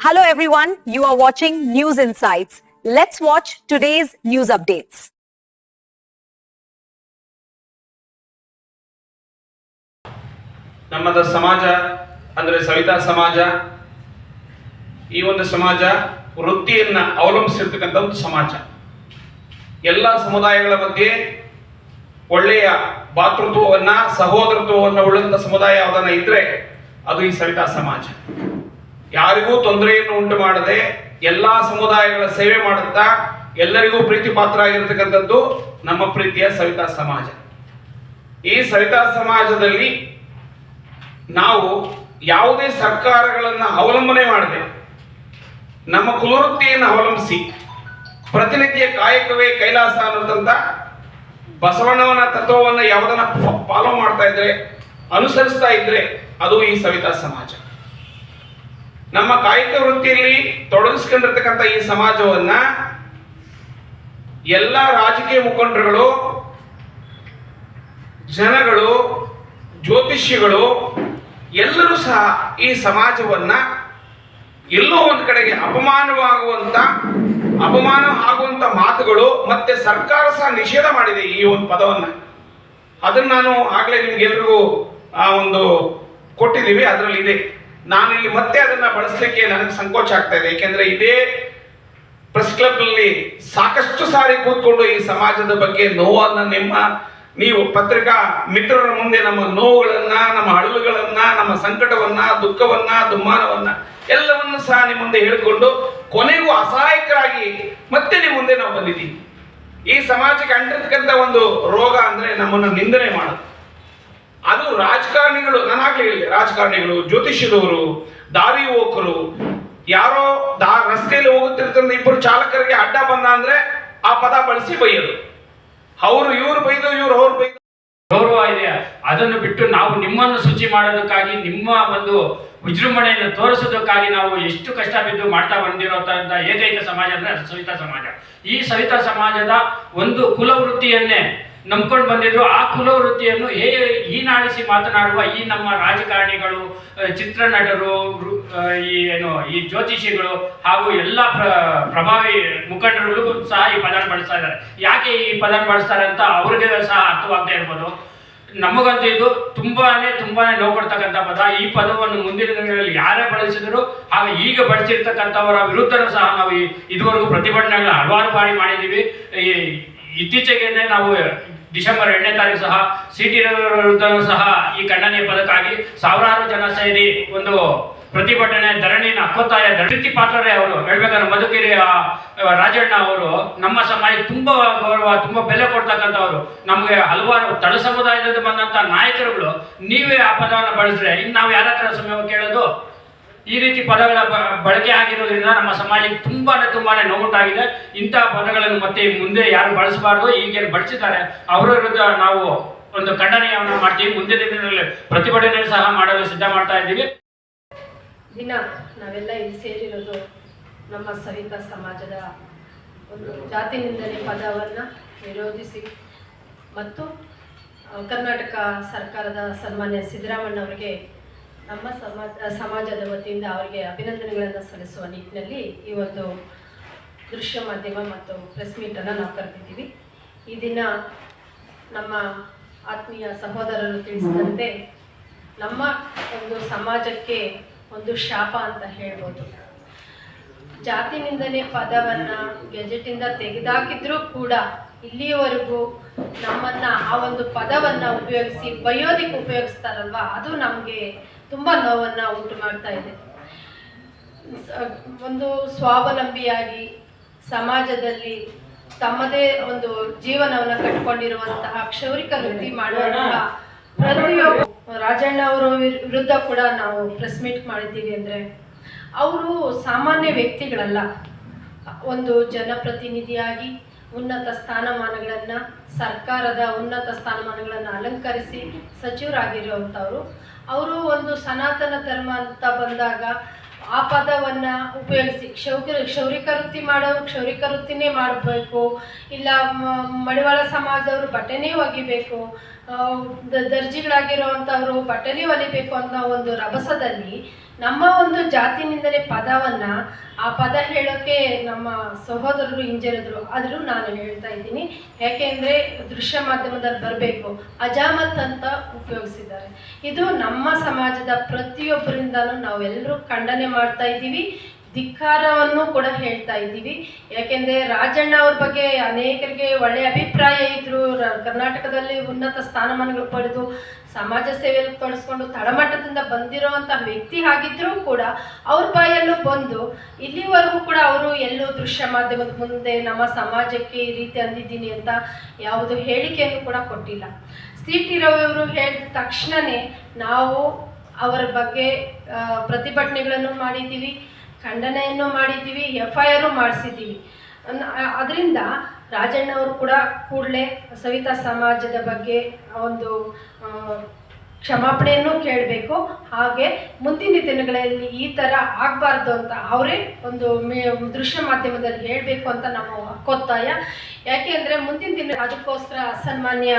Hello everyone, you are watching News Insights. Let's watch today's news updates. ನಮ್ಮದ ಸಮಾಜ ಅಂದರೆ ಸವಿತಾ ಸಮಾಜ. ಈ ಒಂದು ಸಮಾಜ ವೃತ್ತಿಯನ್ನು ಅವಲಂಬಿಸಿರ್ತಕ್ಕಂಥ ಒಂದು ಸಮಾಜ. ಎಲ್ಲ ಸಮುದಾಯಗಳ ಮಧ್ಯೆ ಒಳ್ಳೆಯ ಭಾತೃತ್ವವನ್ನು ಸಹೋದರತ್ವವನ್ನು ಉಳ್ಳಂಥ ಸಮುದಾಯ ಯಾವುದನ್ನ ಇದ್ರೆ ಅದು ಈ ಸವಿತಾ ಸಮಾಜ. ಯಾರಿಗೂ ತೊಂದರೆಯನ್ನು ಉಂಟು ಮಾಡದೆ ಎಲ್ಲ ಸಮುದಾಯಗಳ ಸೇವೆ ಮಾಡುತ್ತಾ ಎಲ್ಲರಿಗೂ ಪ್ರೀತಿ ಪಾತ್ರ ಆಗಿರ್ತಕ್ಕಂಥದ್ದು ನಮ್ಮ ಪ್ರೀತಿಯ ಸವಿತಾ ಸಮಾಜ. ಈ ಸವಿತಾ ಸಮಾಜದಲ್ಲಿ ನಾವು ಯಾವುದೇ ಸರ್ಕಾರಗಳನ್ನು ಅವಲಂಬನೆ ಮಾಡದೆ ನಮ್ಮ ಕುಲವೃತ್ತಿಯನ್ನು ಅವಲಂಬಿಸಿ ಪ್ರತಿನಿತ್ಯ ಕಾಯಕವೇ ಕೈಲಾಸ ಅನ್ನೋದಂತ ಬಸವಣ್ಣವನ ತತ್ವವನ್ನು ಯಾವುದನ್ನ ಫಾಲೋ ಮಾಡ್ತಾ ಇದ್ರೆ ಅನುಸರಿಸ್ತಾ ಇದ್ರೆ ಅದು ಈ ಸವಿತಾ ಸಮಾಜ. ನಮ್ಮ ಕಾಯಕ ವೃತ್ತಿಯಲ್ಲಿ ತೊಡಗಿಸ್ಕೊಂಡಿರ್ತಕ್ಕಂಥ ಈ ಸಮಾಜವನ್ನ ಎಲ್ಲ ರಾಜಕೀಯ ಮುಖಂಡರುಗಳು, ಜನಗಳು, ಜ್ಯೋತಿಷ್ಯಗಳು ಎಲ್ಲರೂ ಸಹ ಈ ಸಮಾಜವನ್ನ ಎಲ್ಲೋ ಒಂದು ಕಡೆಗೆ ಅಪಮಾನ ಆಗುವಂತ ಮಾತುಗಳು ಮತ್ತೆ ಸರ್ಕಾರ ಸಹ ನಿಷೇಧ ಮಾಡಿದೆ ಈ ಒಂದು ಪದವನ್ನ. ಅದನ್ನ ನಾನು ಆಗ್ಲೇ ನಿಮ್ಗೆಲ್ರಿಗೂ ಒಂದು ಕೊಟ್ಟಿದ್ದೀವಿ, ಅದರಲ್ಲಿ ಇದೆ. ನಾನು ಇಲ್ಲಿ ಮತ್ತೆ ಅದನ್ನ ಬಳಸಲಿಕ್ಕೆ ನನಗೆ ಸಂಕೋಚ ಆಗ್ತಾ ಇದೆ. ಯಾಕೆಂದ್ರೆ ಇದೇ ಪ್ರೆಸ್ ಕ್ಲಬ್ ನಲ್ಲಿ ಸಾಕಷ್ಟು ಸಾರಿ ಕೂತ್ಕೊಂಡು ಈ ಸಮಾಜದ ಬಗ್ಗೆ ನೋವನ್ನ ನೀವು ಪತ್ರಿಕಾ ಮಿತ್ರರ ಮುಂದೆ ನಮ್ಮ ನೋವುಗಳನ್ನ, ನಮ್ಮ ಅಳುಗಳನ್ನ, ನಮ್ಮ ಸಂಕಟವನ್ನ, ದುಃಖವನ್ನ, ದುಮ್ಮಾನವನ್ನ ಎಲ್ಲವನ್ನು ಸಹ ನಿಮ್ಮ ಮುಂದೆ ಹೇಳಿಕೊಂಡು ಕೊನೆಗೂ ಅಸಹಾಯಕರಾಗಿ ಮತ್ತೆ ನಿಮ್ಮ ಮುಂದೆ ನಾವು ಬಂದಿದ್ದೀವಿ. ಈ ಸಮಾಜಕ್ಕೆ ಅಂಟಿರ್ತಕ್ಕಂಥ ಒಂದು ರೋಗ ಅಂದ್ರೆ ನಮ್ಮನ್ನು ನಿಂದನೆ ಮಾಡೋದು. ಅದು ರಾಜಕಾರಣಿಗಳು, ನಾನಾಗ್ಲೇ ಹೇಳಿದೆ, ರಾಜಕಾರಣಿಗಳು, ಜ್ಯೋತಿಷ್ಯದವರು, ದಾರಿ ಹೋಕರು, ಯಾರೋ ರಸ್ತೆಯಲ್ಲಿ ಹೋಗುತ್ತಿರ್ತಂದ್ರೆ ಇಬ್ಬರು ಚಾಲಕರಿಗೆ ಅಡ್ಡ ಬಂದ ಅಂದ್ರೆ ಆ ಪದ ಬಳಸಿ ಬೈಯೋದು. ಅವರು ಇವ್ರು ಬೈದು ಇವ್ರು ಅವ್ರು ಬೈದು. ಗೌರವ ಇದೆ, ಅದನ್ನು ಬಿಟ್ಟು ನಾವು ನಿಮ್ಮನ್ನು ಶುಚಿ ಮಾಡೋದಕ್ಕಾಗಿ, ನಿಮ್ಮ ಒಂದು ವಿಜೃಂಭಣೆಯನ್ನು ತೋರಿಸೋದಕ್ಕಾಗಿ ನಾವು ಎಷ್ಟು ಕಷ್ಟ ಬಿದ್ದು ಮಾಡ್ತಾ ಬಂದಿರೋಂಥ ಏಕೈಕ ಸಮಾಜ ಅಂದ್ರೆ ಸವಿತಾ ಸಮಾಜ. ಈ ಸವಿತಾ ಸಮಾಜದ ಒಂದು ಕುಲವೃತ್ತಿಯನ್ನೇ ನಂಬ್ಕೊಂಡು ಬಂದಿದ್ರು. ಆ ಕುಲವೃತ್ತಿಯನ್ನು ಹೀನಾಡಿಸಿ ಮಾತನಾಡುವ ಈ ನಮ್ಮ ರಾಜಕಾರಣಿಗಳು, ಚಿತ್ರನಟರು, ಈ ಜ್ಯೋತಿಷಿಗಳು ಹಾಗೂ ಎಲ್ಲ ಪ್ರಭಾವಿ ಮುಖಂಡರುಗಳಿಗೂ ಸಹ ಈ ಪದನ ಬಳಸ್ತಾ ಇದ್ದಾರೆ. ಯಾಕೆ ಈ ಪದನ ಬಳಸ್ತಾರೆ ಅಂತ ಅವ್ರಿಗೆ ಸಹ ಅರ್ಥವಾಗದೇ ಇರ್ಬೋದು. ನಮಗಂತೂ ಇದು ತುಂಬಾನೇ ನೋವು ಕೊಡ್ತಕ್ಕಂಥ ಪದ. ಈ ಪದವನ್ನು ಮುಂದಿನ ದಿನಗಳಲ್ಲಿ ಯಾರೇ ಬಳಸಿದ್ರು ಹಾಗೆ ಈಗ ಬಳಸಿರ್ತಕ್ಕಂಥವರ ವಿರುದ್ಧನೂ ಸಹ ನಾವು ಇದುವರೆಗೂ ಪ್ರತಿಭಟನೆಗಳನ್ನ ಹಲವಾರು ಬಾರಿ ಮಾಡಿದ್ದೀವಿ. ಇತ್ತೀಚೆಗೆ ನಾವು ಡಿಸೆಂಬರ್ 2ನೇ ತಾರೀಕು ಸಹ CT ವಿರುದ್ಧನೂ ಸಹ ಈ ಖಂಡನೀಯ ಪದಕ್ಕಾಗಿ ಸಾವಿರಾರು ಜನ ಸೇರಿ ಒಂದು ಪ್ರತಿಭಟನೆ, ಧರಣಿನ ಹಕ್ಕೊತ್ತಾಯ ಪ್ರೀತಿ ಪಾತ್ರರೇ ಅವರು ಹೇಳ್ಬೇಕಾದ್ರೆ ಮಧುಗಿರಿ ರಾಜಣ್ಣ ಅವರು ನಮ್ಮ ಸಮಾಜಕ್ಕೆ ತುಂಬಾ ಗೌರವ, ತುಂಬಾ ಬೆಲೆ ಕೊಡ್ತಕ್ಕಂಥವ್ರು. ನಮಗೆ ಹಲವಾರು ತಳ ಸಮುದಾಯದಿಂದ ಬಂದಂತ ನಾಯಕರುಗಳು ನೀವೇ ಆ ಪದವನ್ನು ಬಳಸಿದ್ರೆ ಇನ್ನು ನಾವು ಯಾರ ಹತ್ರ ಸಮಯ ಕೇಳೋದು? ಈ ರೀತಿ ಪದಗಳ ಬಳಕೆ ಆಗಿರೋದ್ರಿಂದ ನಮ್ಮ ಸಮಾಜಕ್ಕೆ ತುಂಬಾನೇ ನೋವುಂಟಾಗಿದೆ. ಇಂತಹ ಪದಗಳನ್ನು ಮತ್ತೆ ಮುಂದೆ ಯಾರು ಬಳಸಬಾರ್ದು. ಈಗೇನು ಬಳಸಿದ್ದಾರೆ ಅವರ ವಿರುದ್ಧ ನಾವು ಒಂದು ಖಂಡನೀಯವನ್ನು ಮಾಡ್ತೀವಿ. ಮುಂದಿನ ದಿನಗಳಲ್ಲಿ ಪ್ರತಿಭಟನೆ ಸಹ ಮಾಡಲು ಸಿದ್ಧ ಮಾಡ್ತಾ ಇದ್ದೀವಿ. ದಿನ ನಾವೆಲ್ಲ ಇಲ್ಲಿ ಸೇರಿರೋದು ನಮ್ಮ ಸವಿತಾ ಸಮಾಜದ ಒಂದು ಜಾತಿ ನಿಂದನೆ ಪದವನ್ನು ವಿರೋಧಿಸಿ ಮತ್ತು ಕರ್ನಾಟಕ ಸರ್ಕಾರದ ಸನ್ಮಾನ್ಯ ಸಿದ್ದರಾಮಯ್ಯನವರಿಗೆ ನಮ್ಮ ಸಮಾಜದ ವತಿಯಿಂದ ಅವರಿಗೆ ಅಭಿನಂದನೆಗಳನ್ನು ಸಲ್ಲಿಸುವ ನಿಟ್ಟಿನಲ್ಲಿ ಈ ಒಂದು ದೃಶ್ಯ ಮಾಧ್ಯಮ ಮತ್ತು ಪ್ರೆಸ್ ಮೀಟನ್ನು ನಾವು ಕರೆದಿದ್ದೀವಿ. ಈ ದಿನ ನಮ್ಮ ಆತ್ಮೀಯ ಸಹೋದರರು ತಿಳಿಸಿದಂತೆ ನಮ್ಮ ಒಂದು ಸಮಾಜಕ್ಕೆ ಒಂದು ಶಾಪ ಅಂತ ಹೇಳ್ಬೋದು. ಜಾತಿ ನಿಂದನೆ ಪದವನ್ನು ಗೆಜೆಟಿಂದ ತೆಗೆದಾಕಿದ್ರೂ ಕೂಡ ಇಲ್ಲಿಯವರೆಗೂ ನಮ್ಮನ್ನ ಆ ಒಂದು ಪದವನ್ನು ಉಪಯೋಗಿಸಿ ಬಯೋದಿಕ್ಕೆ ಉಪಯೋಗಿಸ್ತಾರಲ್ವ, ಅದು ನಮಗೆ ತುಂಬ ನೋವನ್ನು ಉಂಟು ಮಾಡ್ತಾ ಇದೆ. ಒಂದು ಸ್ವಾವಲಂಬಿಯಾಗಿ ಸಮಾಜದಲ್ಲಿ ತಮ್ಮದೇ ಒಂದು ಜೀವನವನ್ನು ಕಟ್ಟಿಕೊಂಡಿರುವಂತಹ ಕ್ಷೌರಿಕ ವೃತ್ತಿ ಮಾಡುವಂತಹ ಪ್ರತಿಯೊಬ್ಬ ರಾಜಣ್ಣ ಅವರ ವಿರುದ್ಧ ಕೂಡ ನಾವು ಪ್ರೆಸ್ ಮೀಟ್ ಮಾಡಿದ್ದೀವಿ. ಅಂದರೆ ಅವರು ಸಾಮಾನ್ಯ ವ್ಯಕ್ತಿಗಳಲ್ಲ, ಒಂದು ಜನಪ್ರತಿನಿಧಿಯಾಗಿ ಉನ್ನತ ಸ್ಥಾನಮಾನಗಳನ್ನು, ಸರ್ಕಾರದ ಉನ್ನತ ಸ್ಥಾನಮಾನಗಳನ್ನು ಅಲಂಕರಿಸಿ ಸಚಿವರಾಗಿರುವಂಥವ್ರು. ಅವರು ಒಂದು ಸನಾತನ ಧರ್ಮ ಅಂತ ಬಂದಾಗ ಆ ಪದವನ್ನು ಉಪಯೋಗಿಸಿ ಕ್ಷೌರಿಕ ವೃತ್ತಿ ಮಾಡೋರು ಕ್ಷೌರಿಕ ವೃತ್ತಿನೇ ಮಾಡಬೇಕು, ಇಲ್ಲ ಮಡಿವಾಳ ಸಮಾಜದವರು ಬಟ್ಟೆನೇ ಒಗಿಬೇಕು, ದರ್ಜಿಗಳಾಗಿರುವಂಥವರು ಬಟ್ಟೆನೇ ಹೊಲಿಬೇಕು ಅನ್ನೋ ಒಂದು ರಭಸದಲ್ಲಿ ನಮ್ಮ ಒಂದು ಜಾತಿನಿಂದಲೇ ಪದವನ್ನ ಆ ಪದ ಹೇಳೋಕೆ ನಮ್ಮ ಸಹೋದರರು ಹಿಂಜರಿದ್ರು, ಆದರೂ ನಾನು ಹೇಳ್ತಾ ಇದ್ದೀನಿ. ಯಾಕೆಂದರೆ ದೃಶ್ಯ ಮಾಧ್ಯಮದಲ್ಲಿ ಬರಬೇಕು, ಅಜಾಮತ್ ಅಂತ ಉಪಯೋಗಿಸಿದ್ದಾರೆ. ಇದು ನಮ್ಮ ಸಮಾಜದ ಪ್ರತಿಯೊಬ್ಬರಿಂದಲೂ ನಾವೆಲ್ಲರೂ ಖಂಡನೆ ಮಾಡ್ತಾ ಇದ್ದೀವಿ, ಧಿಕ್ಕಾರವನ್ನು ಕೂಡ ಹೇಳ್ತಾ ಇದ್ದೀವಿ. ಯಾಕೆಂದರೆ ರಾಜಣ್ಣ ಅವ್ರ ಬಗ್ಗೆ ಅನೇಕರಿಗೆ ಒಳ್ಳೆಯ ಅಭಿಪ್ರಾಯ ಇದ್ದರು, ಕರ್ನಾಟಕದಲ್ಲಿ ಉನ್ನತ ಸ್ಥಾನಮಾನಗಳು ಪಡೆದು ಸಮಾಜ ಸೇವೆಯಲ್ಲಿ ತೊಡಸ್ಕೊಂಡು ತಳಮಟ್ಟದಿಂದ ಬಂದಿರೋವಂಥ ವ್ಯಕ್ತಿ ಆಗಿದ್ದರೂ ಕೂಡ ಅವ್ರ ಬಾಯಲ್ಲೂ ಬಂದು ಇಲ್ಲಿವರೆಗೂ ಕೂಡ ಅವರು ಎಲ್ಲೂ ದೃಶ್ಯ ಮಾಧ್ಯಮದ ಮುಂದೆ ನಮ್ಮ ಸಮಾಜಕ್ಕೆ ಈ ರೀತಿ ಅಂದಿದ್ದೀನಿ ಅಂತ ಯಾವುದು ಹೇಳಿಕೆಯನ್ನು ಕೂಡ ಕೊಟ್ಟಿಲ್ಲ. ಸಿ.ಟಿ. ರವಿಯವರು ಹೇಳಿದ ತಕ್ಷಣವೇ ನಾವು ಅವರ ಬಗ್ಗೆ ಪ್ರತಿಭಟನೆಗಳನ್ನು ಮಾಡಿದ್ದೀವಿ, ಖಂಡನೆಯನ್ನು ಮಾಡಿದ್ದೀವಿ, FIR ಮಾಡಿಸಿದ್ದೀವಿ. ಅದರಿಂದ ರಾಜಣ್ಣವರು ಕೂಡ ಕೂಡಲೇ ಸವಿತಾ ಸಮಾಜದ ಬಗ್ಗೆ ಒಂದು ಕ್ಷಮಾಪಣೆಯನ್ನು ಕೇಳಬೇಕು. ಹಾಗೆ ಮುಂದಿನ ದಿನಗಳಲ್ಲಿ ಈ ಥರ ಆಗಬಾರ್ದು ಅಂತ ಅವರೇ ಒಂದು ದೃಶ್ಯ ಮಾಧ್ಯಮದಲ್ಲಿ ಹೇಳಬೇಕು ಅಂತ ನಮ್ಮ ಹಕ್ಕೊತ್ತಾಯ. ಯಾಕೆ ಅಂದರೆ ಮುಂದಿನ ದಿನ ಅದಕ್ಕೋಸ್ಕರ ಸನ್ಮಾನ್ಯ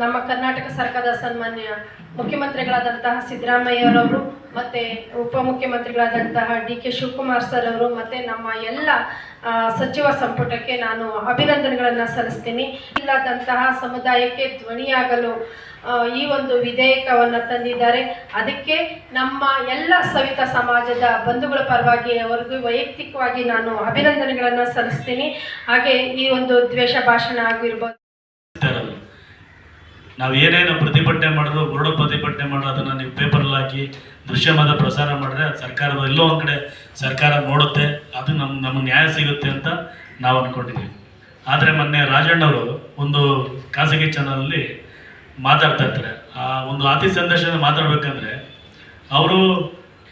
ನಮ್ಮ ಕರ್ನಾಟಕ ಸರ್ಕಾರದ ಸನ್ಮಾನ್ಯ ಮುಖ್ಯಮಂತ್ರಿಗಳಾದಂತಹ ಸಿದ್ದರಾಮಯ್ಯರವರು ಮತ್ತು ಉಪಮುಖ್ಯಮಂತ್ರಿಗಳಾದಂತಹ DK ಶಿವಕುಮಾರ್ ಸರ್ ಅವರು ಮತ್ತು ನಮ್ಮ ಎಲ್ಲ ಸಚಿವ ಸಂಪುಟಕ್ಕೆ ನಾನು ಅಭಿನಂದನೆಗಳನ್ನು ಸಲ್ಲಿಸ್ತೀನಿ. ಇಲ್ಲದಂತಹ ಸಮುದಾಯಕ್ಕೆ ಧ್ವನಿಯಾಗಲು ಈ ಒಂದು ವಿಧೇಯಕವನ್ನು ತಂದಿದ್ದಾರೆ. ಅದಕ್ಕೆ ನಮ್ಮ ಎಲ್ಲ ಸವಿತಾ ಸಮಾಜದ ಬಂಧುಗಳ ಪರವಾಗಿ ಅವರಿಗೂ ವೈಯಕ್ತಿಕವಾಗಿ ನಾನು ಅಭಿನಂದನೆಗಳನ್ನು ಸಲ್ಲಿಸ್ತೀನಿ. ಹಾಗೆ ಈ ಒಂದು ದ್ವೇಷ ಭಾಷಣ ಆಗಿರ್ಬೋದು, ನಾವು ಏನೇನು ಪ್ರತಿಭಟನೆ ಮಾಡಿದ್ರು, ಬುರುಡು ಪ್ರತಿಭಟನೆ ಮಾಡಿದ್ರು, ಅದನ್ನು ನೀವು ಪೇಪರಲ್ಲಿ ಹಾಕಿ ದೃಶ್ಯಮಾದ ಪ್ರಸಾರ ಮಾಡಿದ್ರೆ ಅದು ಸರ್ಕಾರದ ಎಲ್ಲೋ ಒಂದು ಕಡೆ ಸರ್ಕಾರ ನೋಡುತ್ತೆ, ಅದು ನಮಗೆ ನ್ಯಾಯ ಸಿಗುತ್ತೆ ಅಂತ ನಾವು ಅಂದ್ಕೊಂಡಿದ್ದೀವಿ. ಆದರೆ ಮೊನ್ನೆ ರಾಜಣ್ಣವರು ಒಂದು ಖಾಸಗಿ ಚಾನಲಲ್ಲಿ ಮಾತಾಡ್ತಾ ಇರ್ತಾರೆ. ಆ ಒಂದು ಅತಿ ಸಂದರ್ಶನ ಮಾತಾಡಬೇಕಂದ್ರೆ ಅವರು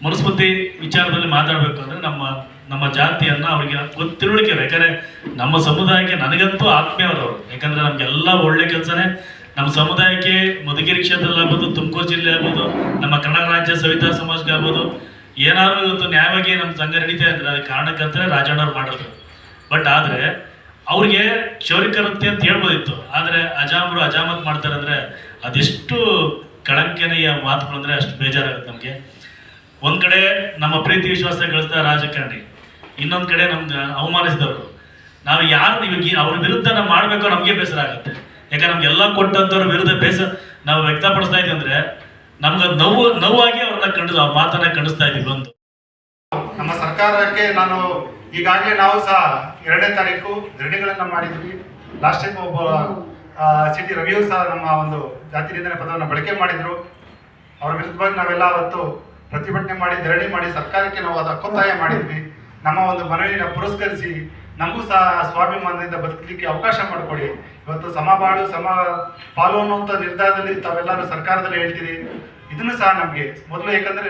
ಮನುಸ್ಮೃತಿ ವಿಚಾರದಲ್ಲಿ ಮಾತಾಡಬೇಕಂದ್ರೆ ನಮ್ಮ ಜಾತಿಯನ್ನು ಅವರಿಗೆ ತಿಳುವಳಿಕೆ ಯಾಕಂದರೆ ನಮ್ಮ ಸಮುದಾಯಕ್ಕೆ ನನಗಂತೂ ಆತ್ಮೀಯರವರು. ಯಾಕಂದರೆ ನಮಗೆಲ್ಲ ಒಳ್ಳೆ ಕೆಲಸನೇ ನಮ್ಮ ಸಮುದಾಯಕ್ಕೆ ಮಧುಗಿರಿ ಕ್ಷೇತ್ರದಲ್ಲಿ ಆಗ್ಬೋದು, ತುಮಕೂರು ಜಿಲ್ಲೆ ಆಗ್ಬೋದು, ನಮ್ಮ ಕನ್ನಡ ರಾಜ್ಯ ಸವಿತಾ ಸಮಾಜಕ್ಕೆ ಆಗ್ಬೋದು, ಏನಾದರೂ ಇವತ್ತು ನ್ಯಾಯವಾಗಿ ನಮ್ಮ ಸಂಘ ನಡೀತಾ ಇದ್ರೆ ಅದಕ್ಕೆ ಕಾರಣಕ್ಕಂತಲೇ ರಾಜಣ್ಣವ್ರು ಮಾಡೋದು. ಬಟ್ ಆದರೆ ಅವ್ರಿಗೆ ಕ್ಷೌರಿಕವೃತ್ತಿ ಅಂತ ಹೇಳ್ಬೋದಿತ್ತು. ಆದರೆ ಅಜಾಮತ್ ಮಾಡ್ತಾರೆ ಅಂದರೆ ಅದೆಷ್ಟು ಕಳಂಕನೆಯ ಮಾತುಗಳು ಅಂದರೆ ಅಷ್ಟು ಬೇಜಾರಾಗುತ್ತೆ ನಮಗೆ. ಒಂದು ಕಡೆ ನಮ್ಮ ಪ್ರೀತಿ ವಿಶ್ವಾಸ ಗಳಿಸ್ತಾ ರಾಜಕಾರಣಿ, ಇನ್ನೊಂದು ಕಡೆ ನಮ್ಗೆ ಅವಮಾನಿಸಿದವರು. ನಾವು ಯಾರು ಇವಾಗ ಅವ್ರ ವಿರುದ್ಧ ನಾವು ಮಾಡಬೇಕೋ ನಮಗೆ ಬೇಸರ ಆಗುತ್ತೆ. ಯಾಕಂದ್ರೆ ನಮ್ಗೆಲ್ಲ ಕೊಟ್ಟಂಥವ್ರ ವಿರುದ್ಧ ನಾವು ವ್ಯಕ್ತಪಡಿಸ್ತಾ ಇದ್ದೀವಿ ಅಂದರೆ ನಮ್ಗೆ ನೋವಾಗಿ ಅವ್ರ ಮಾತನ್ನ ಖಂಡಿಸ್ತಾ ಇದ್ದೀವಿ. ಒಂದು ನಮ್ಮ ಸರ್ಕಾರಕ್ಕೆ ಈಗಾಗಲೇ ನಾವು ಸಹ 2ನೇ ತಾರೀಕು ಧರಣಿಗಳನ್ನು ಮಾಡಿದ್ವಿ. ಲಾಸ್ಟ್ ಟೈಮ್ ಒಬ್ಬ ಸಿ.ಟಿ. ರವಿಯವರು ಸಹ ನಮ್ಮ ಒಂದು ಜಾತಿ ನಿಂದನೆ ಪದವನ್ನು ಬಳಕೆ ಮಾಡಿದರು. ಅವರ ವಿರುದ್ಧವಾಗಿ ನಾವೆಲ್ಲ ಅವತ್ತು ಪ್ರತಿಭಟನೆ ಮಾಡಿ ಧರಣಿ ಮಾಡಿ ಸರ್ಕಾರಕ್ಕೆ ನಾವು ಅದು ಹಕ್ಕೊತ್ತಾಯ ಮಾಡಿದ್ವಿ. ನಮ್ಮ ಒಂದು ಮನವಿಯನ್ನು ಪುರಸ್ಕರಿಸಿ ನಮಗೂ ಸಹ ಸ್ವಾಭಿಮಾನದಿಂದ ಬದುಕಲಿಕ್ಕೆ ಅವಕಾಶ ಮಾಡಿಕೊಡಿ. ಇವತ್ತು ಸಮಬಾಳು ಸಮ ಪಾಲು ಅನ್ನುವಂಥ ನಿರ್ಧಾರದಲ್ಲಿ ತಾವೆಲ್ಲರೂ ಸರ್ಕಾರದಲ್ಲಿ ಹೇಳ್ತೀರಿ. ಇದನ್ನು ಸಹ ನಮಗೆ ಮೊದಲು, ಯಾಕಂದರೆ